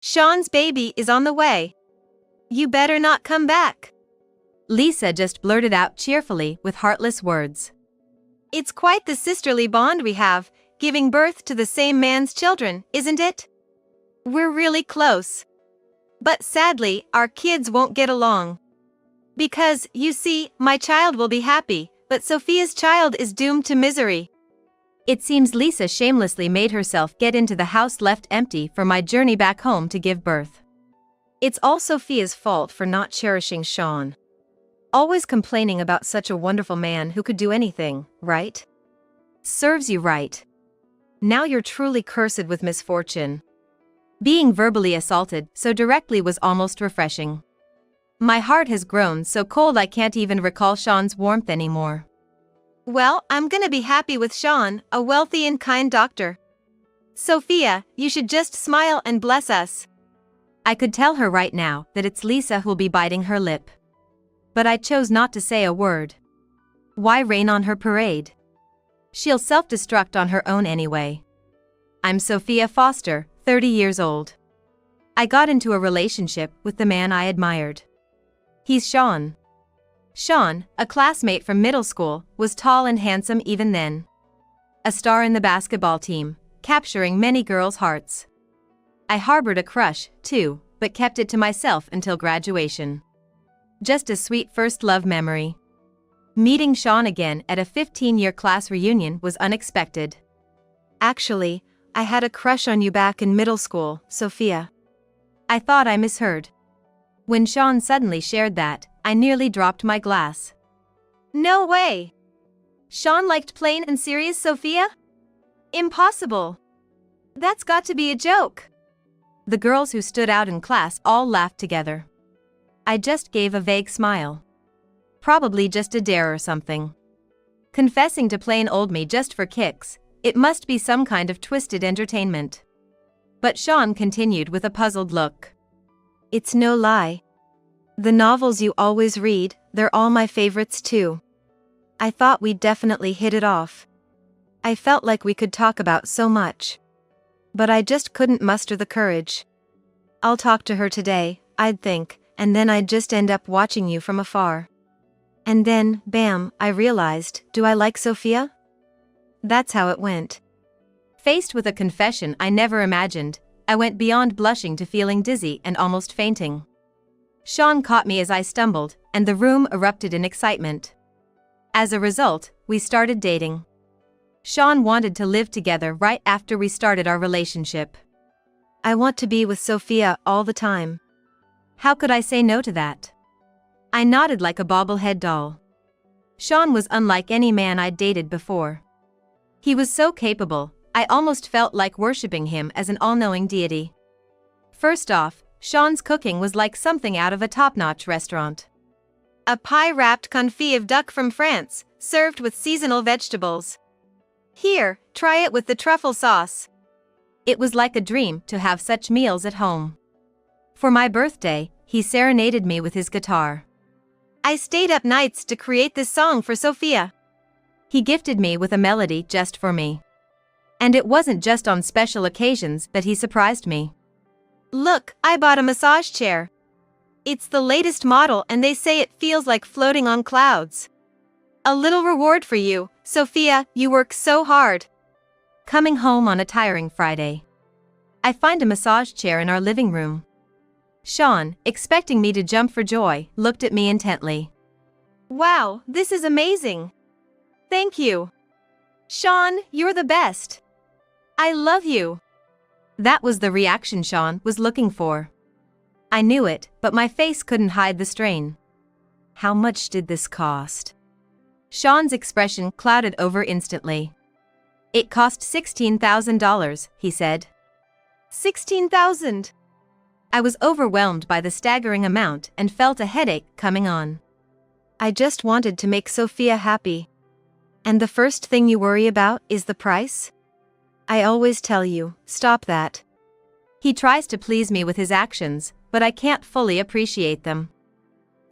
Sean's baby is on the way. You better not come back. Lisa just blurted out cheerfully with heartless words. It's quite the sisterly bond we have, giving birth to the same man's children, isn't it? We're really close. But sadly, our kids won't get along. Because, you see, my child will be happy, but Sophia's child is doomed to misery. It seems Lisa shamelessly made herself get into the house left empty for my journey back home to give birth. It's all Sophia's fault for not cherishing Sean. Always complaining about such a wonderful man who could do anything, right? Serves you right. Now you're truly cursed with misfortune. Being verbally assaulted so directly was almost refreshing. My heart has grown so cold I can't even recall Sean's warmth anymore. Well, I'm gonna be happy with Sean, a wealthy and kind doctor. Sophia, you should just smile and bless us. I could tell her right now that it's Lisa who'll be biting her lip. But I chose not to say a word. Why rain on her parade? She'll self-destruct on her own anyway. I'm Sophia Foster, 30 years old. I got into a relationship with the man I admired. He's Sean. Sean, a classmate from middle school, was tall and handsome even then. A star in the basketball team, capturing many girls' hearts. I harbored a crush, too, but kept it to myself until graduation. Just a sweet first love memory. Meeting Sean again at a 15-year class reunion was unexpected. Actually, I had a crush on you back in middle school, Sophia. I thought I misheard. When Sean suddenly shared that, I nearly dropped my glass. No way! Sean liked plain and serious Sophia? Impossible! That's got to be a joke. The girls who stood out in class all laughed together. I just gave a vague smile. Probably just a dare or something. Confessing to plain old me just for kicks, it must be some kind of twisted entertainment. But Sean continued with a puzzled look. It's no lie. The novels you always read, they're all my favorites too. I thought we'd definitely hit it off. I felt like we could talk about so much. But I just couldn't muster the courage. I'll talk to her today, I'd think, and then I'd just end up watching you from afar. And then, bam, I realized, do I like Sophia? That's how it went. Faced with a confession I never imagined, I went beyond blushing to feeling dizzy and almost fainting. Sean caught me as I stumbled, and the room erupted in excitement. As a result, we started dating. Sean wanted to live together right after we started our relationship. I want to be with Sophia all the time. How could I say no to that? I nodded like a bobblehead doll. Sean was unlike any man I'd dated before. He was so capable, I almost felt like worshipping him as an all-knowing deity. First off, Sean's cooking was like something out of a top-notch restaurant. A pie-wrapped confit of duck from France, served with seasonal vegetables. Here, try it with the truffle sauce. It was like a dream to have such meals at home. For my birthday, he serenaded me with his guitar. I stayed up nights to create this song for Sophia. He gifted me with a melody just for me. And it wasn't just on special occasions that he surprised me. Look, I bought a massage chair. It's the latest model and they say it feels like floating on clouds. A little reward for you, Sophia, you work so hard. Coming home on a tiring Friday. I find a massage chair in our living room. Sean, expecting me to jump for joy, looked at me intently. Wow, this is amazing. Thank you. Sean, you're the best. I love you. That was the reaction Sean was looking for. I knew it, but my face couldn't hide the strain. How much did this cost? Sean's expression clouded over instantly. It cost $16,000, he said. 16,000. I was overwhelmed by the staggering amount and felt a headache coming on. I just wanted to make Sophia happy. And the first thing you worry about is the price? I always tell you, stop that. He tries to please me with his actions, but I can't fully appreciate them.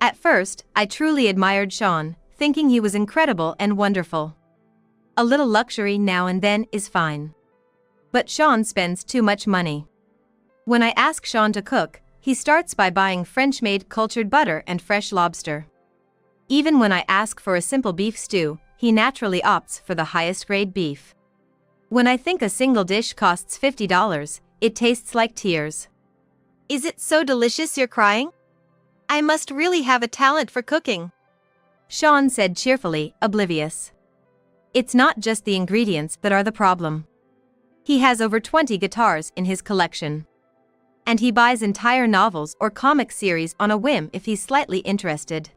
At first, I truly admired Sean, thinking he was incredible and wonderful. A little luxury now and then is fine. But Sean spends too much money. When I ask Sean to cook, he starts by buying French-made cultured butter and fresh lobster. Even when I ask for a simple beef stew, he naturally opts for the highest grade beef. When I think a single dish costs $50, it tastes like tears. Is it so delicious you're crying? I must really have a talent for cooking, Sean said cheerfully, oblivious. It's not just the ingredients that are the problem. He has over 20 guitars in his collection. And he buys entire novels or comic series on a whim if he's slightly interested.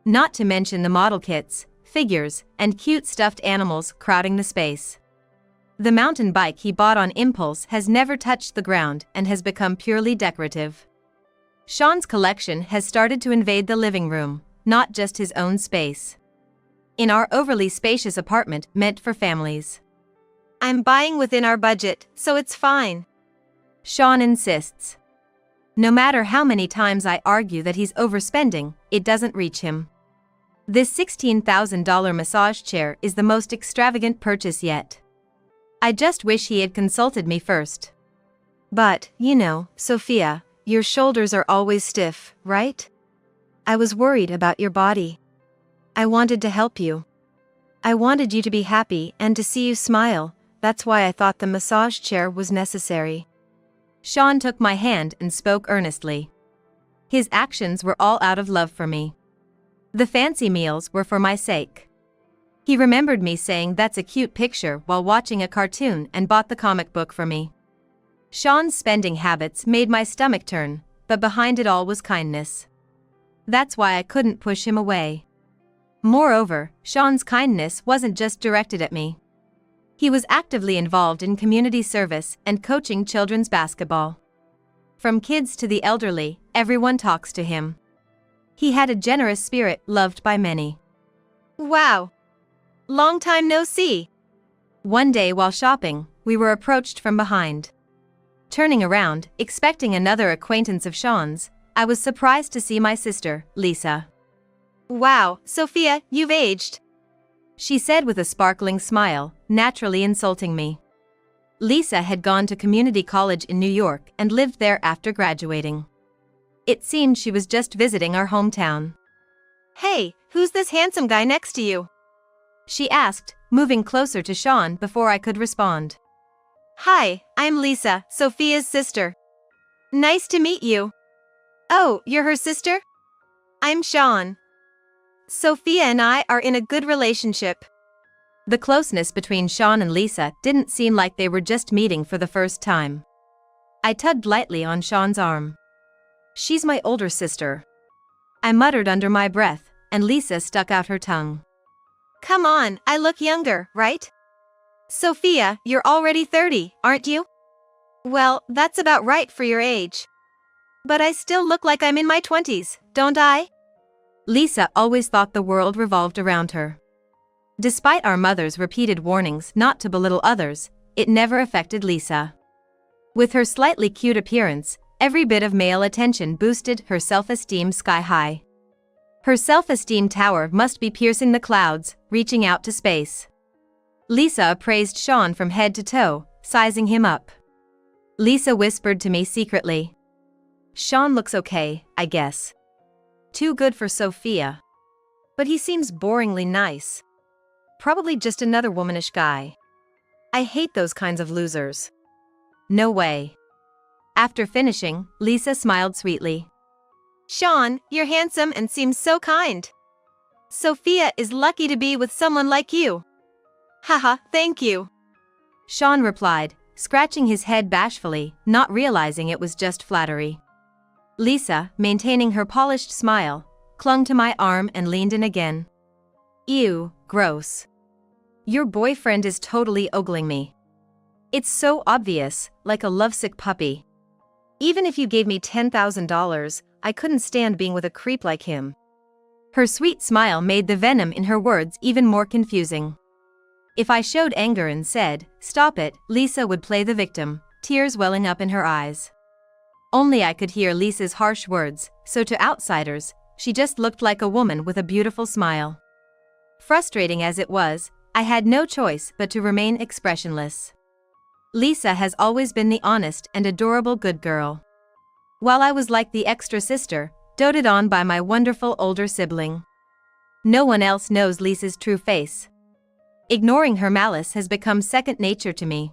Not to mention the model kits, figures, and cute stuffed animals crowding the space. The mountain bike he bought on impulse has never touched the ground and has become purely decorative. Sean's collection has started to invade the living room, not just his own space. In our overly spacious apartment meant for families. I'm buying within our budget, so it's fine, Sean insists. No matter how many times I argue that he's overspending, it doesn't reach him. This $16,000 massage chair is the most extravagant purchase yet. I just wish he had consulted me first. But, you know, Sophia, your shoulders are always stiff, right? I was worried about your body. I wanted to help you. I wanted you to be happy and to see you smile. That's why I thought the massage chair was necessary. Sean took my hand and spoke earnestly. His actions were all out of love for me. The fancy meals were for my sake. He remembered me saying that's a cute picture while watching a cartoon and bought the comic book for me. Sean's spending habits made my stomach turn, but behind it all was kindness. That's why I couldn't push him away. Moreover, Sean's kindness wasn't just directed at me. He was actively involved in community service and coaching children's basketball. From kids to the elderly, everyone talks to him. He had a generous spirit loved by many. Wow! Long time no see. One day while shopping, we were approached from behind. Turning around, expecting another acquaintance of Sean's, I was surprised to see my sister, Lisa. Wow, Sophia, you've aged, she said with a sparkling smile, naturally insulting me. Lisa had gone to community college in New York and lived there after graduating. It seemed she was just visiting our hometown. Hey, who's this handsome guy next to you? She asked, moving closer to Sean before I could respond. Hi, I'm Lisa, Sophia's sister. Nice to meet you. Oh, you're her sister? I'm Sean. Sophia and I are in a good relationship. The closeness between Sean and Lisa didn't seem like they were just meeting for the first time. I tugged lightly on Sean's arm. She's my older sister, I muttered under my breath, and Lisa stuck out her tongue. Come on, I look younger, right? Sophia, you're already 30, aren't you? Well, that's about right for your age. But I still look like I'm in my 20s, don't I? Lisa always thought the world revolved around her. Despite our mother's repeated warnings not to belittle others, it never affected Lisa. With her slightly cute appearance, every bit of male attention boosted her self-esteem sky high. Her self-esteem tower must be piercing the clouds, reaching out to space. Lisa appraised Sean from head to toe, sizing him up. Lisa whispered to me secretly. Sean looks okay, I guess. Too good for Sophia. But he seems boringly nice. Probably just another womanish guy. I hate those kinds of losers. No way. After finishing, Lisa smiled sweetly. Sean, you're handsome and seem so kind. Sophia is lucky to be with someone like you. Haha, thank you. Sean replied, scratching his head bashfully, not realizing it was just flattery. Lisa, maintaining her polished smile, clung to my arm and leaned in again. Ew, gross. Your boyfriend is totally ogling me. It's so obvious, like a lovesick puppy. Even if you gave me $10,000, I couldn't stand being with a creep like him. Her sweet smile made the venom in her words even more confusing. If I showed anger and said, "Stop it," Lisa would play the victim, tears welling up in her eyes. Only I could hear Lisa's harsh words, so to outsiders, she just looked like a woman with a beautiful smile. Frustrating as it was, I had no choice but to remain expressionless. Lisa has always been the honest and adorable good girl. While I was like the extra sister, doted on by my wonderful older sibling. No one else knows Lisa's true face. Ignoring her malice has become second nature to me.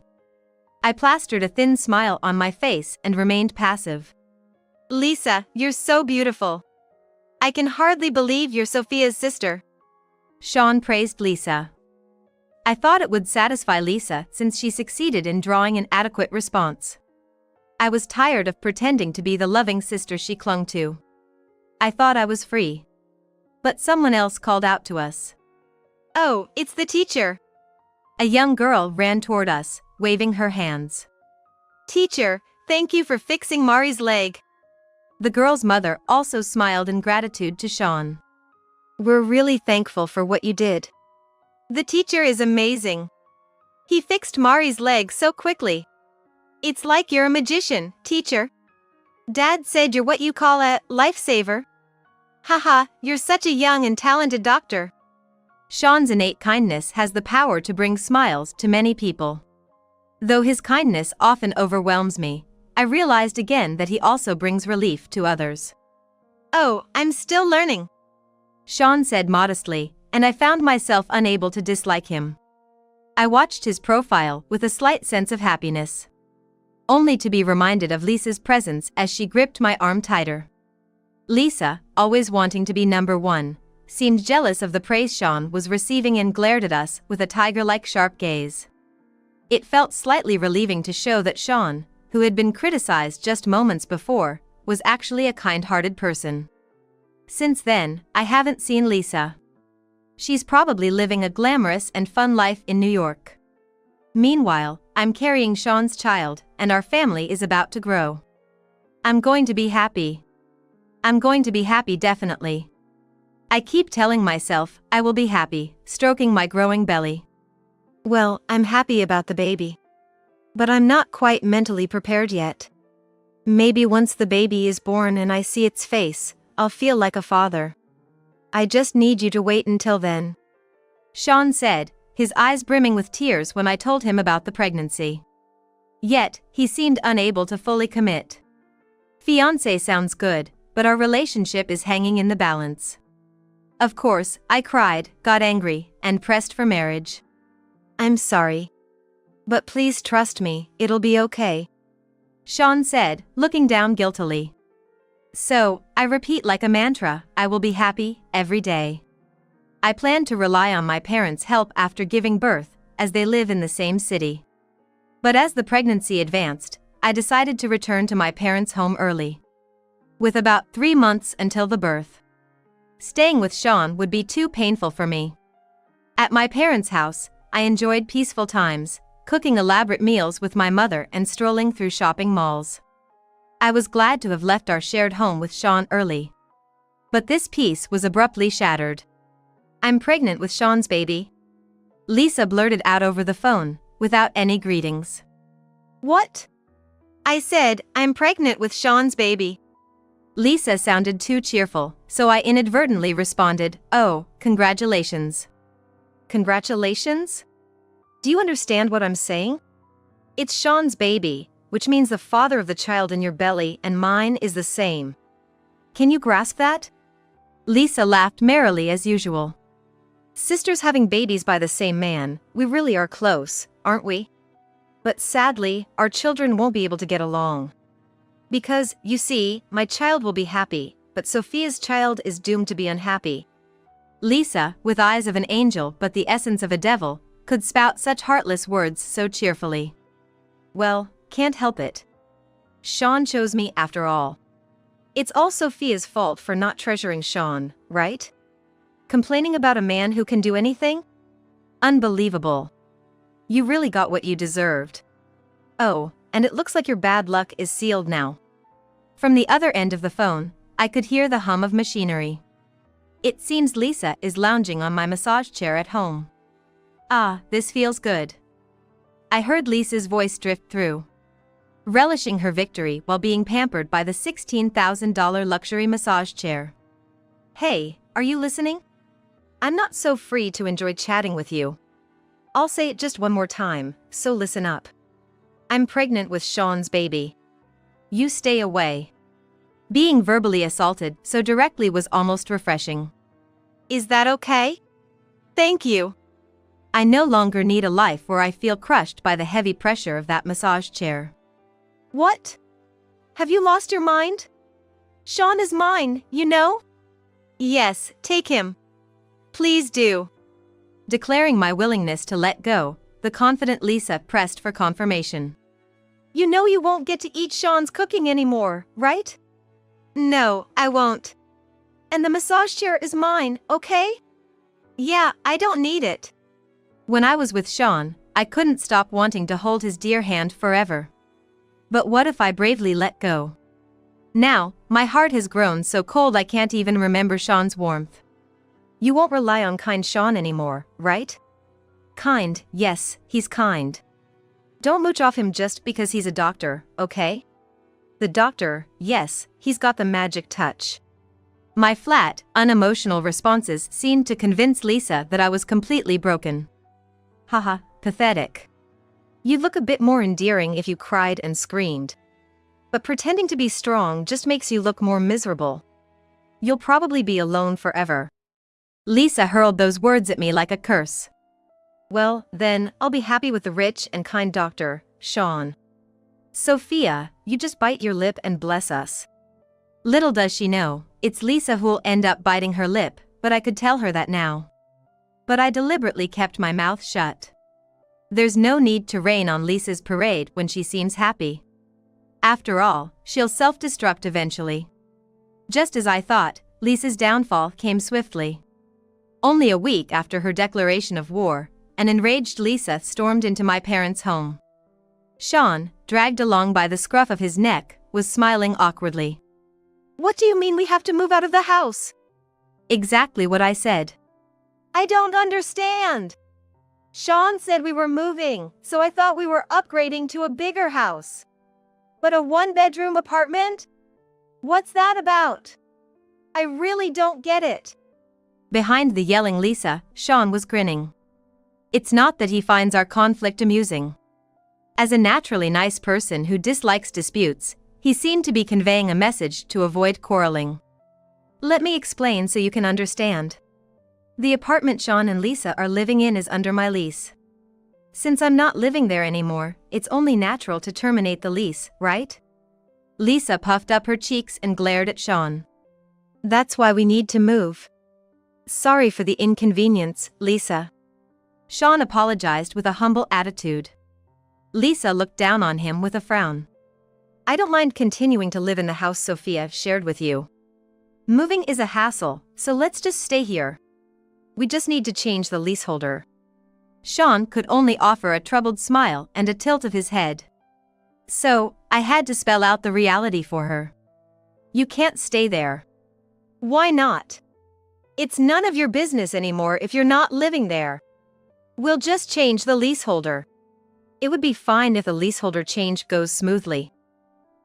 I plastered a thin smile on my face and remained passive. Lisa, you're so beautiful. I can hardly believe you're Sophia's sister. Sean praised Lisa. I thought it would satisfy Lisa since she succeeded in drawing an adequate response. I was tired of pretending to be the loving sister she clung to. I thought I was free. But someone else called out to us. Oh, it's the teacher. A young girl ran toward us, waving her hands. Teacher, thank you for fixing Mari's leg. The girl's mother also smiled in gratitude to Sean. We're really thankful for what you did. The teacher is amazing. He fixed Mari's leg so quickly. It's like you're a magician, teacher. Dad said you're what you call a lifesaver. Haha, you're such a young and talented doctor. Sean's innate kindness has the power to bring smiles to many people. Though his kindness often overwhelms me, I realized again that he also brings relief to others. Oh, I'm still learning, Sean said modestly, and I found myself unable to dislike him. I watched his profile with a slight sense of happiness, only to be reminded of Lisa's presence as she gripped my arm tighter. Lisa, always wanting to be number one, seemed jealous of the praise Sean was receiving and glared at us with a tiger-like sharp gaze. It felt slightly relieving to show that Sean, who had been criticized just moments before, was actually a kind-hearted person. Since then, I haven't seen Lisa. She's probably living a glamorous and fun life in New York. Meanwhile, I'm carrying Sean's child, and our family is about to grow. I'm going to be happy. I'm going to be happy definitely. I keep telling myself I will be happy, stroking my growing belly. Well, I'm happy about the baby. But I'm not quite mentally prepared yet. Maybe once the baby is born and I see its face, I'll feel like a father. I just need you to wait until then, Sean said, his eyes brimming with tears when I told him about the pregnancy. Yet, he seemed unable to fully commit. Fiancé sounds good, but our relationship is hanging in the balance. Of course, I cried, got angry, and pressed for marriage. I'm sorry. But please trust me, it'll be okay, Sean said, looking down guiltily. So, I repeat like a mantra, I will be happy, every day. I plan to rely on my parents' help after giving birth, as they live in the same city. But as the pregnancy advanced, I decided to return to my parents' home early. With about 3 months until the birth. Staying with Sean would be too painful for me. At my parents' house, I enjoyed peaceful times, cooking elaborate meals with my mother and strolling through shopping malls. I was glad to have left our shared home with Sean early. But this peace was abruptly shattered. I'm pregnant with Sean's baby, Lisa blurted out over the phone, without any greetings. What? I said, I'm pregnant with Sean's baby. Lisa sounded too cheerful, so I inadvertently responded, oh, congratulations. Congratulations? Do you understand what I'm saying? It's Sean's baby, which means the father of the child in your belly and mine is the same. Can you grasp that? Lisa laughed merrily as usual. Sisters having babies by the same man, we really are close, aren't we? But sadly, our children won't be able to get along. Because, you see, my child will be happy, but Sophia's child is doomed to be unhappy. Lisa, with eyes of an angel but the essence of a devil, could spout such heartless words so cheerfully. Well, can't help it. Sean chose me after all. It's all Sophia's fault for not treasuring Sean, right? Complaining about a man who can do anything? Unbelievable. You really got what you deserved. Oh, and it looks like your bad luck is sealed now. From the other end of the phone, I could hear the hum of machinery. It seems Lisa is lounging on my massage chair at home. Ah, this feels good. I heard Lisa's voice drift through, relishing her victory while being pampered by the $16,000 luxury massage chair. Hey, are you listening? I'm not so free to enjoy chatting with you. I'll say it just one more time, so listen up. I'm pregnant with Sean's baby. You stay away. Being verbally assaulted so directly was almost refreshing. Is that okay? Thank you. I no longer need a life where I feel crushed by the heavy pressure of that massage chair. What? Have you lost your mind? Sean is mine, you know? Yes, take him. Please do. Declaring my willingness to let go, the confident Lisa pressed for confirmation. You know you won't get to eat Sean's cooking anymore, right? No, I won't. And the massage chair is mine, okay? Yeah, I don't need it. When I was with Sean, I couldn't stop wanting to hold his dear hand forever. But what if I bravely let go? Now, my heart has grown so cold I can't even remember Sean's warmth. You won't rely on kind Sean anymore, right? Kind, yes, he's kind. Don't mooch off him just because he's a doctor, okay? The doctor, yes, he's got the magic touch. My flat, unemotional responses seemed to convince Lisa that I was completely broken. Haha, pathetic. You'd look a bit more endearing if you cried and screamed. But pretending to be strong just makes you look more miserable. You'll probably be alone forever. Lisa hurled those words at me like a curse. Well, then, I'll be happy with the rich and kind doctor, Sean. Sophia, you just bite your lip and bless us. Little does she know, it's Lisa who'll end up biting her lip, but I could tell her that now. But I deliberately kept my mouth shut. There's no need to rain on Lisa's parade when she seems happy. After all, she'll self-destruct eventually. Just as I thought, Lisa's downfall came swiftly. Only a week after her declaration of war, an enraged Lisa stormed into my parents' home. Sean, dragged along by the scruff of his neck, was smiling awkwardly. What do you mean we have to move out of the house? Exactly what I said. I don't understand. Sean said we were moving, so I thought we were upgrading to a bigger house. But a one-bedroom apartment? What's that about? I really don't get it. Behind the yelling Lisa, Sean was grinning. It's not that he finds our conflict amusing. As a naturally nice person who dislikes disputes, he seemed to be conveying a message to avoid quarreling. Let me explain so you can understand. The apartment Sean and Lisa are living in is under my lease. Since I'm not living there anymore, it's only natural to terminate the lease, right? Lisa puffed up her cheeks and glared at Sean. That's why we need to move. Sorry for the inconvenience, Lisa. Sean apologized with a humble attitude. Lisa looked down on him with a frown. I don't mind continuing to live in the house Sophia shared with you. Moving is a hassle, so let's just stay here. We just need to change the leaseholder. Sean could only offer a troubled smile and a tilt of his head. So, I had to spell out the reality for her. You can't stay there. Why not? It's none of your business anymore if you're not living there. We'll just change the leaseholder. It would be fine if the leaseholder change goes smoothly.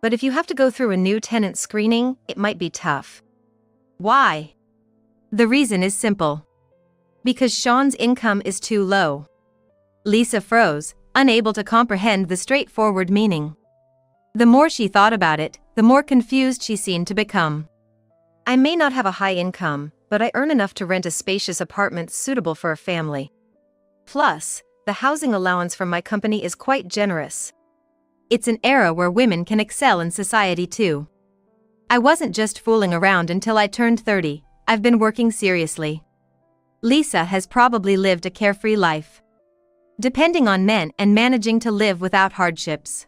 But if you have to go through a new tenant screening, it might be tough. Why? The reason is simple. Because Sean's income is too low. Lisa froze, unable to comprehend the straightforward meaning. The more she thought about it, the more confused she seemed to become. I may not have a high income, but I earn enough to rent a spacious apartment suitable for a family. Plus, the housing allowance from my company is quite generous. It's an era where women can excel in society too. I wasn't just fooling around until I turned 30, I've been working seriously. Lisa has probably lived a carefree life. Depending on men and managing to live without hardships.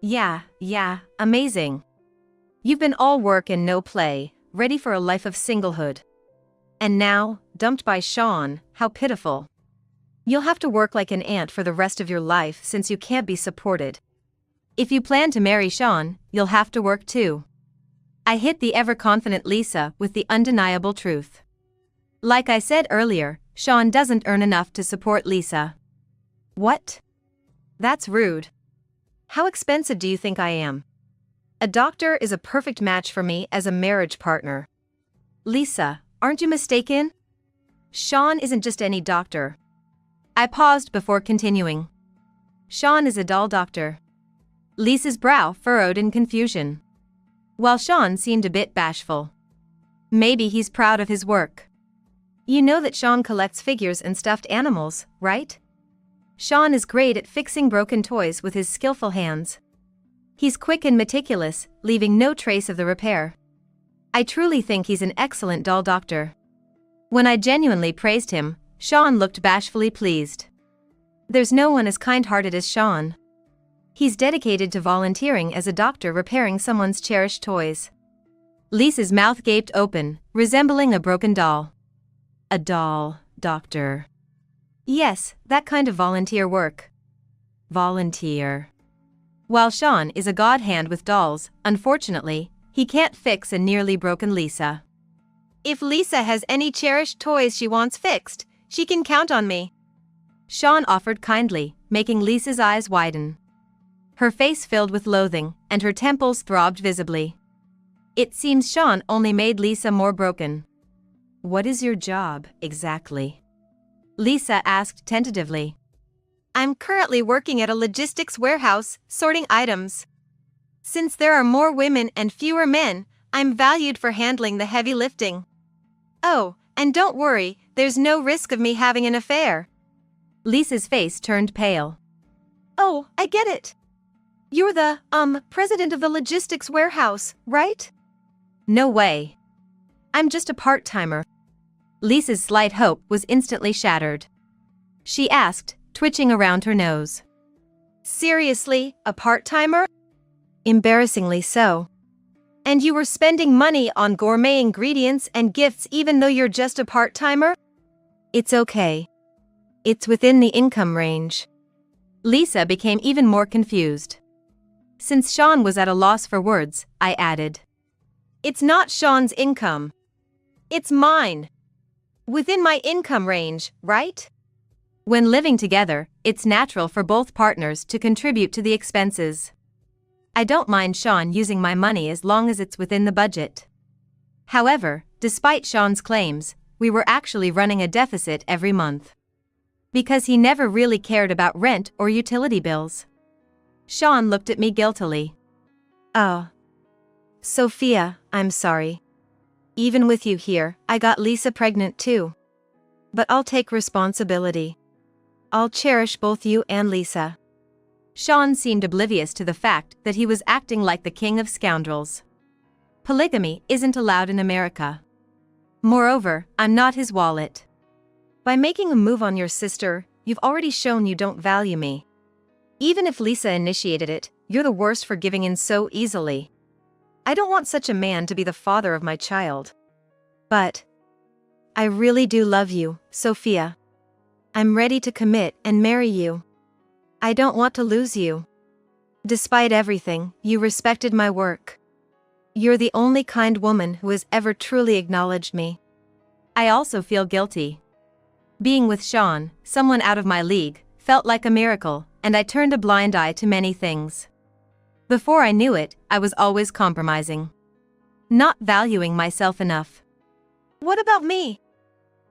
Yeah, amazing. You've been all work and no play, ready for a life of singlehood. And now, dumped by Sean, how pitiful. You'll have to work like an ant for the rest of your life since you can't be supported. If you plan to marry Sean, you'll have to work too. I hit the ever-confident Lisa with the undeniable truth. Like I said earlier, Sean doesn't earn enough to support Lisa. What? That's rude. How expensive do you think I am? A doctor is a perfect match for me as a marriage partner. Lisa, aren't you mistaken? Sean isn't just any doctor. I paused before continuing. Sean is a doll doctor. Lisa's brow furrowed in confusion, while Sean seemed a bit bashful. Maybe he's proud of his work. You know that Sean collects figures and stuffed animals, right? Sean is great at fixing broken toys with his skillful hands. He's quick and meticulous, leaving no trace of the repair. I truly think he's an excellent doll doctor. When I genuinely praised him, Sean looked bashfully pleased. There's no one as kind-hearted as Sean. He's dedicated to volunteering as a doctor repairing someone's cherished toys. Lisa's mouth gaped open, resembling a broken doll. A doll doctor. Yes, that kind of volunteer work. Volunteer. While Sean is a god hand with dolls, unfortunately, he can't fix a nearly broken Lisa. If Lisa has any cherished toys she wants fixed, she can count on me. Sean offered kindly, making Lisa's eyes widen. Her face filled with loathing, and her temples throbbed visibly. It seems Sean only made Lisa more broken. What is your job, exactly? Lisa asked tentatively. I'm currently working at a logistics warehouse, sorting items. Since there are more women and fewer men, I'm valued for handling the heavy lifting. Oh, and don't worry, there's no risk of me having an affair. Lisa's face turned pale. Oh, I get it. You're the, president of the logistics warehouse, right? No way. I'm just a part-timer. Lisa's slight hope was instantly shattered. She asked, twitching around her nose. Seriously, a part-timer? Embarrassingly so. And you were spending money on gourmet ingredients and gifts even though you're just a part-timer? It's okay. It's within the income range. Lisa became even more confused. Since Sean was at a loss for words, I added. It's not Sean's income. It's mine. Within my income range, right? When living together, it's natural for both partners to contribute to the expenses. I don't mind Sean using my money as long as it's within the budget. However, despite Sean's claims, we were actually running a deficit every month. Because he never really cared about rent or utility bills. Sean looked at me guiltily. Oh. Sophia, I'm sorry. Even with you here, I got Lisa pregnant too. But I'll take responsibility. I'll cherish both you and Lisa. Sean seemed oblivious to the fact that he was acting like the king of scoundrels. Polygamy isn't allowed in America. Moreover, I'm not his wallet. By making a move on your sister, you've already shown you don't value me. Even if Lisa initiated it, you're the worst for giving in so easily. I don't want such a man to be the father of my child. But I really do love you, Sophia. I'm ready to commit and marry you. I don't want to lose you. Despite everything, you respected my work. You're the only kind woman who has ever truly acknowledged me. I also feel guilty. Being with Sean, someone out of my league, felt like a miracle, and I turned a blind eye to many things. Before I knew it, I was always compromising. Not valuing myself enough. What about me?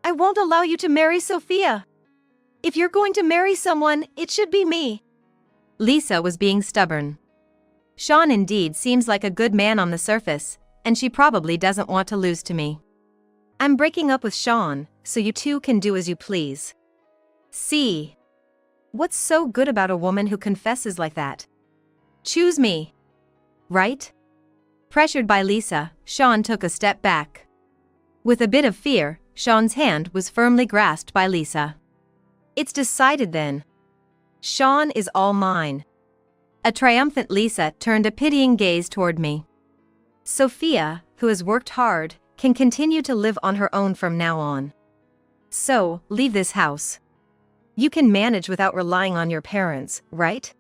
I won't allow you to marry Sophia. If you're going to marry someone, it should be me. Lisa was being stubborn. Sean indeed seems like a good man on the surface, and she probably doesn't want to lose to me. I'm breaking up with Sean, so you two can do as you please. See? What's so good about a woman who confesses like that? Choose me. Right? Pressured by Lisa, Sean took a step back. With a bit of fear, Sean's hand was firmly grasped by Lisa. It's decided then. Sean is all mine. A triumphant Lisa turned a pitying gaze toward me. Sophia, who has worked hard, can continue to live on her own from now on. So, leave this house. You can manage without relying on your parents, right?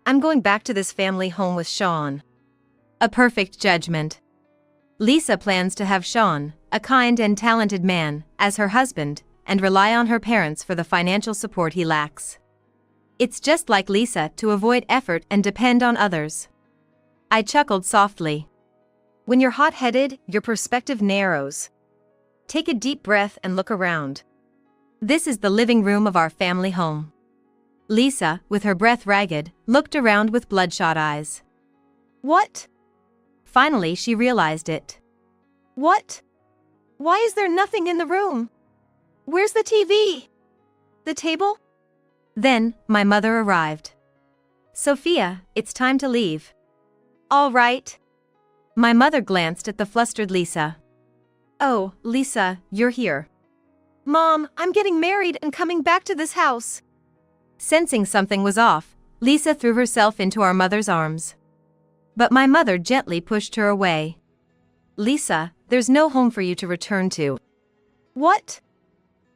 I'm going back to this family home with Sean. A perfect judgment. Lisa plans to have Sean, a kind and talented man, as her husband, and rely on her parents for the financial support he lacks. It's just like Lisa to avoid effort and depend on others. I chuckled softly. When you're hot-headed, your perspective narrows. Take a deep breath and look around. This is the living room of our family home. Lisa, with her breath ragged, looked around with bloodshot eyes. What? Finally, she realized it. What? Why is there nothing in the room? Where's the TV? The table? Then, my mother arrived. Sophia, it's time to leave. All right. My mother glanced at the flustered Lisa. Oh, Lisa, you're here. Mom, I'm getting married and coming back to this house. Sensing something was off, Lisa threw herself into our mother's arms. But my mother gently pushed her away. Lisa, there's no home for you to return to. What?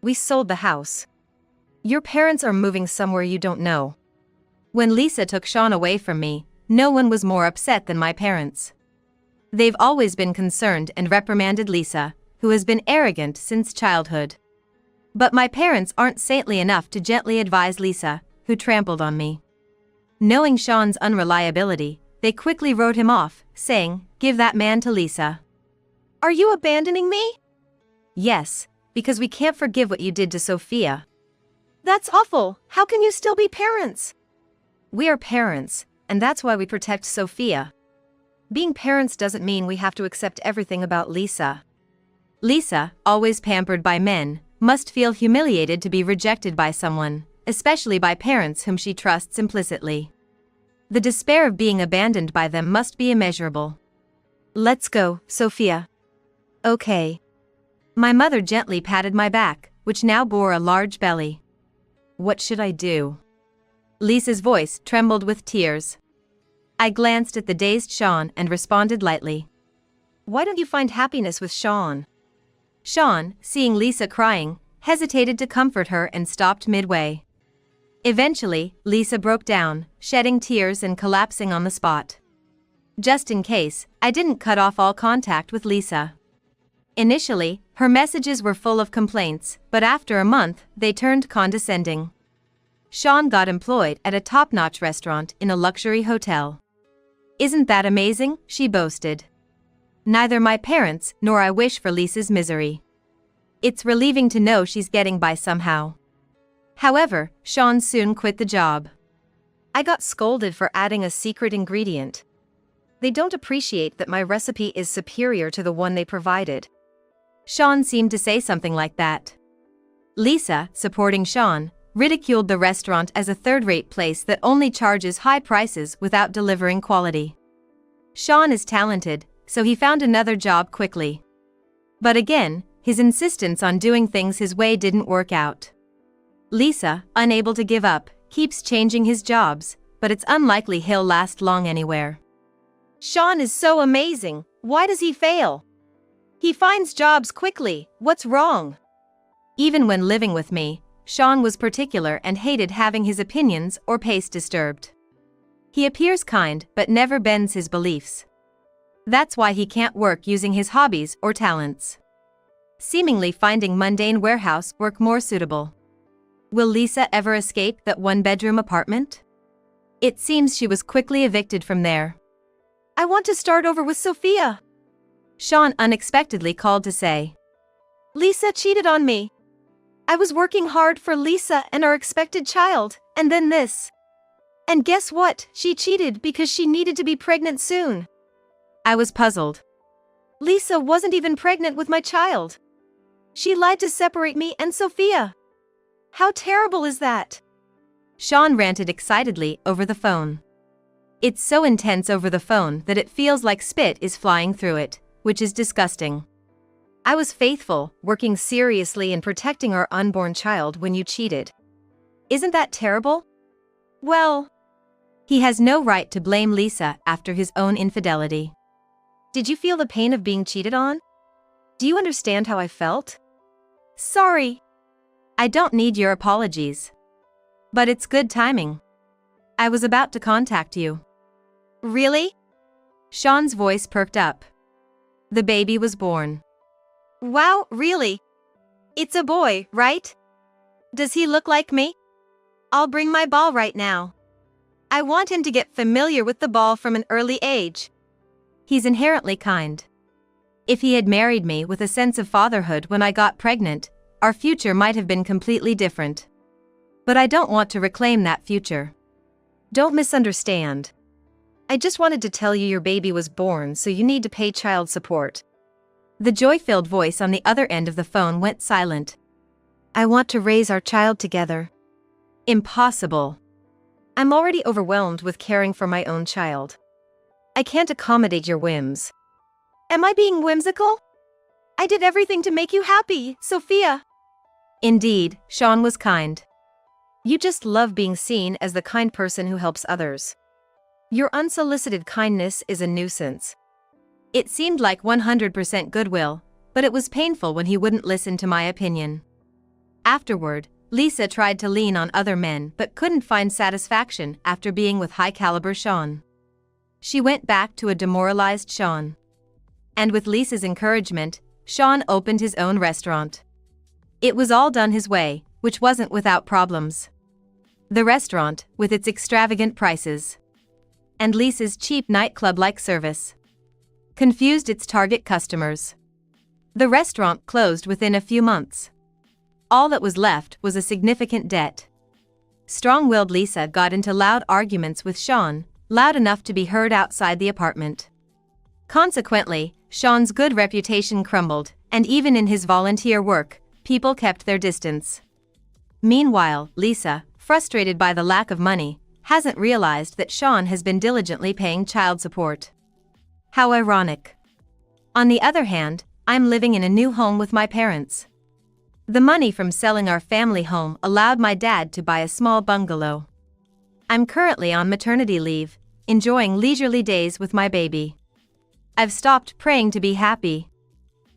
We sold the house. Your parents are moving somewhere you don't know. When Lisa took Sean away from me, no one was more upset than my parents. They've always been concerned and reprimanded Lisa, who has been arrogant since childhood. But my parents aren't saintly enough to gently advise Lisa, who trampled on me. Knowing Sean's unreliability, they quickly wrote him off, saying, "Give that man to Lisa." Are you abandoning me? Yes, because we can't forgive what you did to Sophia. That's awful. How can you still be parents? We are parents, and that's why we protect Sophia. Being parents doesn't mean we have to accept everything about Lisa. Lisa, always pampered by men, must feel humiliated to be rejected by someone, especially by parents whom she trusts implicitly. The despair of being abandoned by them must be immeasurable. Let's go, Sophia. Okay. My mother gently patted my back, which now bore a large belly. What should I do? Lisa's voice trembled with tears. I glanced at the dazed Sean and responded lightly. Why don't you find happiness with Sean? Sean, seeing Lisa crying, hesitated to comfort her and stopped midway. Eventually, Lisa broke down, shedding tears and collapsing on the spot. Just in case, I didn't cut off all contact with Lisa. Initially, her messages were full of complaints, but after a month, they turned condescending. Sean got employed at a top-notch restaurant in a luxury hotel. Isn't that amazing? She boasted. Neither my parents nor I wish for Lisa's misery. It's relieving to know she's getting by somehow. However, Sean soon quit the job. I got scolded for adding a secret ingredient. They don't appreciate that my recipe is superior to the one they provided. Sean seemed to say something like that. Lisa, supporting Sean, ridiculed the restaurant as a third-rate place that only charges high prices without delivering quality. Sean is talented, so he found another job quickly. But again, his insistence on doing things his way didn't work out. Lisa, unable to give up, keeps changing his jobs, but it's unlikely he'll last long anywhere. Sean is so amazing. Why does he fail? He finds jobs quickly. What's wrong? Even when living with me, Sean was particular and hated having his opinions or pace disturbed. He appears kind but never bends his beliefs. That's why he can't work using his hobbies or talents. Seemingly finding mundane warehouse work more suitable. Will Lisa ever escape that one-bedroom apartment? It seems she was quickly evicted from there. I want to start over with Sophia. Sean unexpectedly called to say. Lisa cheated on me. I was working hard for Lisa and our expected child, and then this. And guess what? She cheated because she needed to be pregnant soon. I was puzzled. Lisa wasn't even pregnant with my child. She lied to separate me and Sophia. How terrible is that? Sean ranted excitedly over the phone. It's so intense over the phone that it feels like spit is flying through it, which is disgusting. I was faithful, working seriously and protecting our unborn child when you cheated. Isn't that terrible? Well, he has no right to blame Lisa after his own infidelity. Did you feel the pain of being cheated on? Do you understand how I felt? Sorry. I don't need your apologies. But it's good timing. I was about to contact you. Really? Sean's voice perked up. The baby was born. Wow, really? It's a boy, right? Does he look like me? I'll bring my ball right now. I want him to get familiar with the ball from an early age. He's inherently kind. If he had married me with a sense of fatherhood when I got pregnant, our future might have been completely different. But I don't want to reclaim that future. Don't misunderstand. I just wanted to tell you your baby was born, so you need to pay child support. The joy-filled voice on the other end of the phone went silent. I want to raise our child together. Impossible. I'm already overwhelmed with caring for my own child. I can't accommodate your whims. Am I being whimsical? I did everything to make you happy, Sophia. Indeed, Sean was kind. You just love being seen as the kind person who helps others. Your unsolicited kindness is a nuisance. It seemed like 100% goodwill, but it was painful when he wouldn't listen to my opinion. Afterward, Lisa tried to lean on other men but couldn't find satisfaction after being with high-caliber Sean. She went back to a demoralized Sean. And with Lisa's encouragement, Sean opened his own restaurant. It was all done his way, which wasn't without problems. The restaurant, with its extravagant prices, and Lisa's cheap nightclub-like service, confused its target customers. The restaurant closed within a few months. All that was left was a significant debt. Strong-willed Lisa got into loud arguments with Sean, loud enough to be heard outside the apartment. Consequently, Sean's good reputation crumbled, and even in his volunteer work, people kept their distance. Meanwhile, Lisa, frustrated by the lack of money, hasn't realized that Sean has been diligently paying child support. How ironic. On the other hand, I'm living in a new home with my parents. The money from selling our family home allowed my dad to buy a small bungalow. I'm currently on maternity leave, enjoying leisurely days with my baby. I've stopped praying to be happy.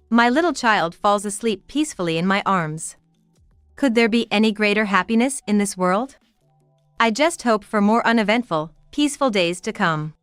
My little child falls asleep peacefully in my arms. Could there be any greater happiness in this world? I just hope for more uneventful, peaceful days to come.